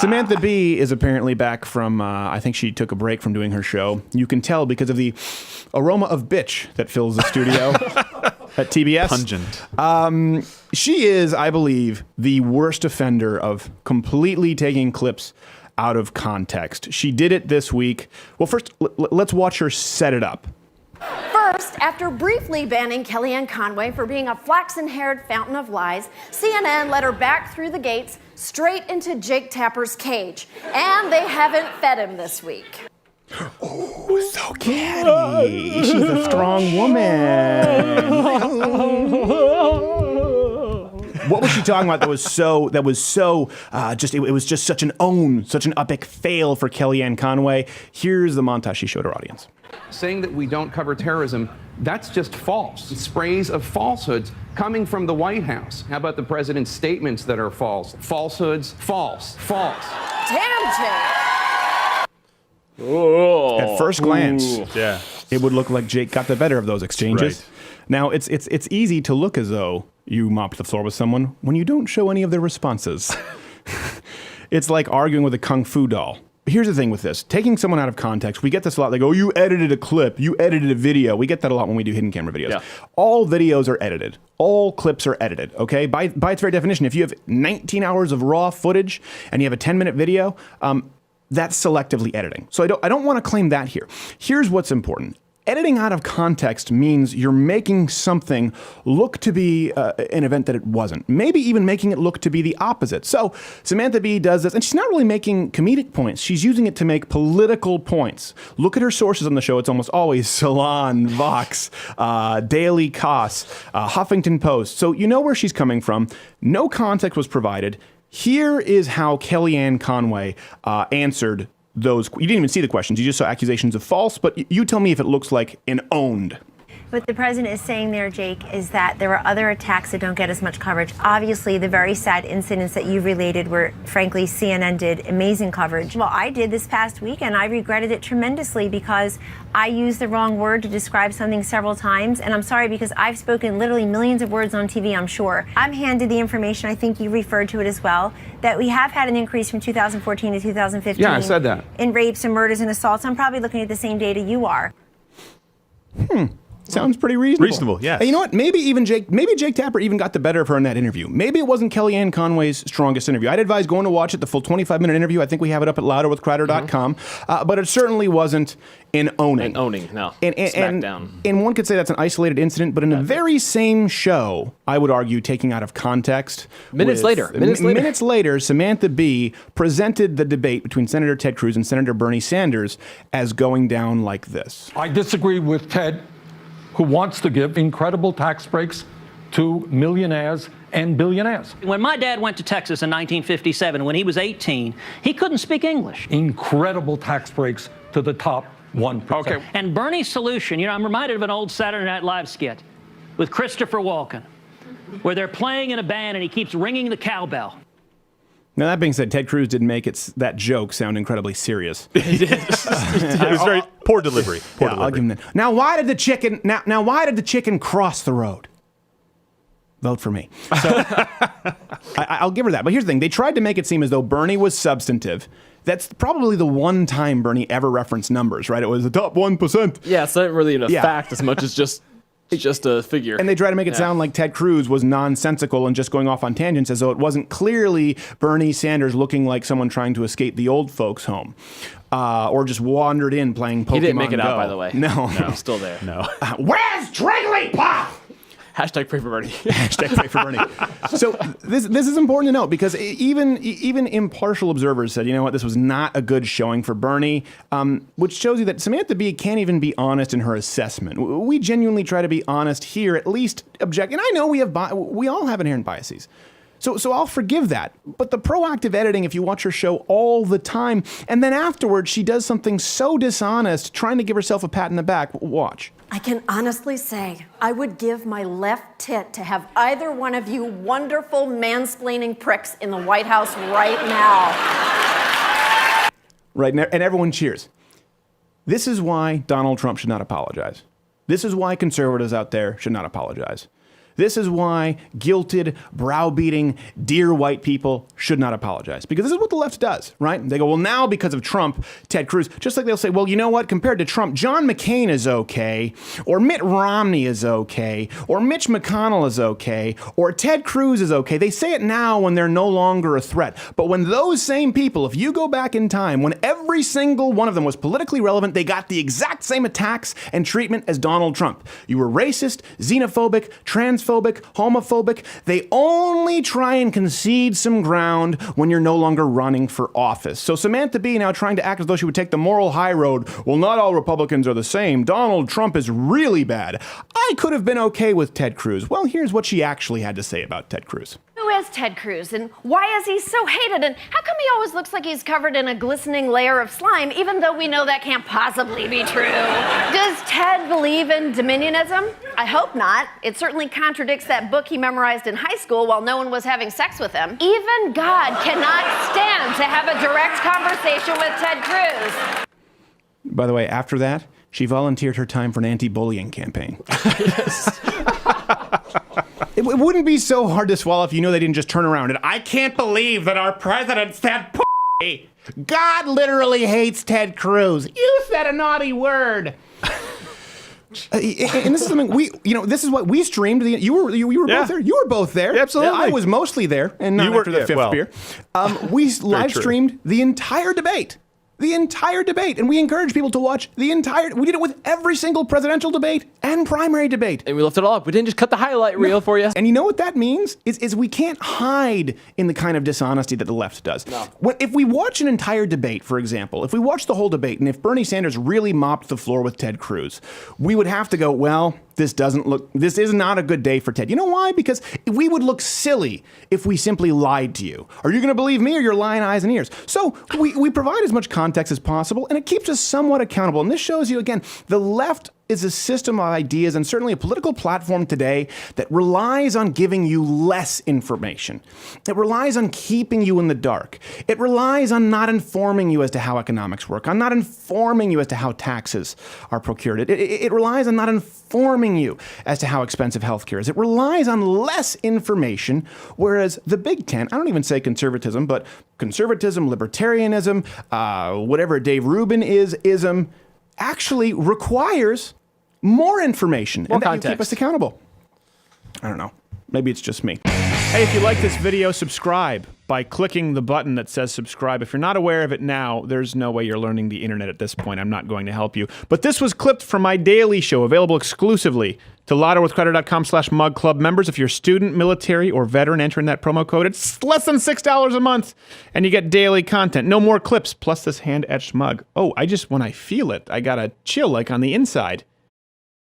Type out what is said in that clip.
Samantha Bee is apparently back from, I think she took a break from doing her show. You can tell because of the aroma of bitch that fills the studio at TBS. Pungent. She is, I believe, the worst offender of completely taking clips out of context. She did it this week. Well, first, let's watch her set it up. First, after briefly banning Kellyanne Conway for being a flaxen-haired fountain of lies, CNN let her back through the gates straight into Jake Tapper's cage. And they haven't fed him this week. Oh, so catty. She's a strong woman. What was she talking about that was so it was just such an epic fail for Kellyanne Conway? Here's the montage she showed her audience. Saying that we don't cover terrorism, that's just false. Sprays of falsehoods coming from the White House. How about the president's statements that are false? Falsehoods, false. Damn, Jake. Oh. At first glance, Yeah. it would look like Jake got the better of those exchanges. Right. Now, it's easy to look as though you mopped the floor with someone when you don't show any of their responses. It's like arguing with a kung fu doll. Here's the thing with this. Taking someone out of context, we get this a lot. They go, you edited a clip, you edited a video. We get that a lot when we do hidden camera videos. Yeah. All videos are edited. All clips are edited, okay? By its very definition, if you have 19 hours of raw footage and you have a 10-minute video, that's selectively editing. So I don't want to claim that here. Here's what's important. Editing out of context means you're making something look to be an event that it wasn't. Maybe even making it look to be the opposite. So Samantha Bee does this, and she's not really making comedic points. She's using it to make political points. Look at her sources on the show. It's almost always Salon, Vox, Daily Kos, Huffington Post. So you know where she's coming from. No context was provided. Here is how Kellyanne Conway answered those. You didn't even see the questions. You just saw accusations of false, but you tell me if it looks like an owned. What the president is saying there, Jake, is that there are other attacks that don't get as much coverage. Obviously, the very sad incidents that you related where, frankly, CNN did amazing coverage. Well, I did this past week, and I regretted it tremendously because I used the wrong word to describe something several times. And I'm sorry because I've spoken literally millions of words on TV, I'm sure. I'm handed the information, I think you referred to it as well, that we have had an increase from 2014 to 2015. Yeah, I said that. In rapes and murders and assaults. I'm probably looking at the same data you are. Sounds pretty reasonable. Reasonable, yes. Hey, you know what? Maybe Jake Tapper even got the better of her in that interview. Maybe it wasn't Kellyanne Conway's strongest interview. I'd advise going to watch it, the full 25-minute interview. I think we have it up at louderwithcrowder.com. But it certainly wasn't an owning. An owning, no. And Smackdown. And one could say that's an isolated incident, but in the very same show, I would argue, taking out of context. Minutes later, Samantha Bee presented the debate between Senator Ted Cruz and Senator Bernie Sanders as going down like this. I disagree with Ted, who wants to give incredible tax breaks to millionaires and billionaires. When my dad went to Texas in 1957, when he was 18, he couldn't speak English. Incredible tax breaks to the top 1%. Okay. And Bernie's solution, I'm reminded of an old Saturday Night Live skit with Christopher Walken, where they're playing in a band and he keeps ringing the cowbell. Now, that being said, Ted Cruz did make that joke sound incredibly serious. It was very poor delivery. I'll give him that. Now, why did the chicken cross the road? Vote for me. So I'll give her that. But here's the thing. They tried to make it seem as though Bernie was substantive. That's probably the one time Bernie ever referenced numbers, right? It was the top 1%. Yeah, it's not really a fact as much as just a figure. And they try to make it sound like Ted Cruz was nonsensical and just going off on tangents as though it wasn't clearly Bernie Sanders looking like someone trying to escape the old folks' home. Or just wandered in playing Pokemon Go. He didn't make it out, by the way. No. He's still there. No. Where's Jigglypuff? Hashtag pray for Bernie. Hashtag pray for Bernie. So this is important to note because even impartial observers said, you know what, this was not a good showing for Bernie, which shows you that Samantha Bee can't even be honest in her assessment. We genuinely try to be honest here, at least object. And I know we all have inherent biases. So I'll forgive that. But the proactive editing, if you watch her show all the time, and then afterwards she does something so dishonest, trying to give herself a pat in the back, watch. I can honestly say I would give my left tit to have either one of you wonderful mansplaining pricks in the White House right now. Right, and everyone cheers. This is why Donald Trump should not apologize. This is why conservatives out there should not apologize. This is why guilted, browbeating, dear white people should not apologize. Because this is what the left does, right? They go, well, now because of Trump, Ted Cruz, just like they'll say, well, you know what? Compared to Trump, John McCain is okay, or Mitt Romney is okay, or Mitch McConnell is okay, or Ted Cruz is okay. They say it now when they're no longer a threat. But when those same people, if you go back in time, when every single one of them was politically relevant, they got the exact same attacks and treatment as Donald Trump. You were racist, xenophobic, transphobic, homophobic. They only try and concede some ground when you're no longer running for office. So Samantha Bee now trying to act as though she would take the moral high road. Well, not all Republicans are the same. Donald Trump is really bad. I could have been okay with Ted Cruz. Well, here's what she actually had to say about Ted Cruz. Who is Ted Cruz and why is he so hated? And how come he always looks like he's covered in a glistening layer of slime, even though we know that can't possibly be true? Does Ted believe in dominionism? I hope not. It certainly contradicts that book he memorized in high school while no one was having sex with him. Even God cannot stand to have a direct conversation with Ted Cruz. By the way, after that, she volunteered her time for an anti-bullying campaign. It wouldn't be so hard to swallow if you know they didn't just turn around and, I can't believe that our president said p***. God literally hates Ted Cruz. You said a naughty word. And this is something this is what we streamed. You were both there. You were both there. Yeah, absolutely. I was mostly there, and not after the fifth beer. We live streamed the entire debate. And we encourage people to watch we did it with every single presidential debate and primary debate. And we left it all up. We didn't just cut the highlight reel for you. And you know what that means? Is we can't hide in the kind of dishonesty that the left does. No. If we watch an entire debate, for example, if we watch the whole debate, and if Bernie Sanders really mopped the floor with Ted Cruz, we would have to go, well, this is not a good day for Ted. You know why? Because we would look silly if we simply lied to you. Are you going to believe me or your lying eyes and ears? So we provide as much context as possible, and it keeps us somewhat accountable. And this shows you, again, the left is a system of ideas and certainly a political platform today that relies on giving you less information. It relies on keeping you in the dark. It relies on not informing you as to how economics work, on not informing you as to how taxes are procured. It relies on not informing you as to how expensive healthcare is. It relies on less information, whereas the Big Ten, I don't even say conservatism, but conservatism, libertarianism, whatever Dave Rubin ism, actually requires more information and that you keep us accountable. I don't know. Maybe it's just me. Hey, if you like this video, subscribe by clicking the button that says subscribe. If you're not aware of it now, there's no way you're learning the internet at this point. I'm not going to help you. But this was clipped from my daily show, available exclusively to louderwithcrowder.com/mugclub members. If you're student, military, or veteran, enter in that promo code. It's less than $6 a month, and you get daily content. No more clips, plus this hand-etched mug. Oh, when I feel it, I got a chill like on the inside.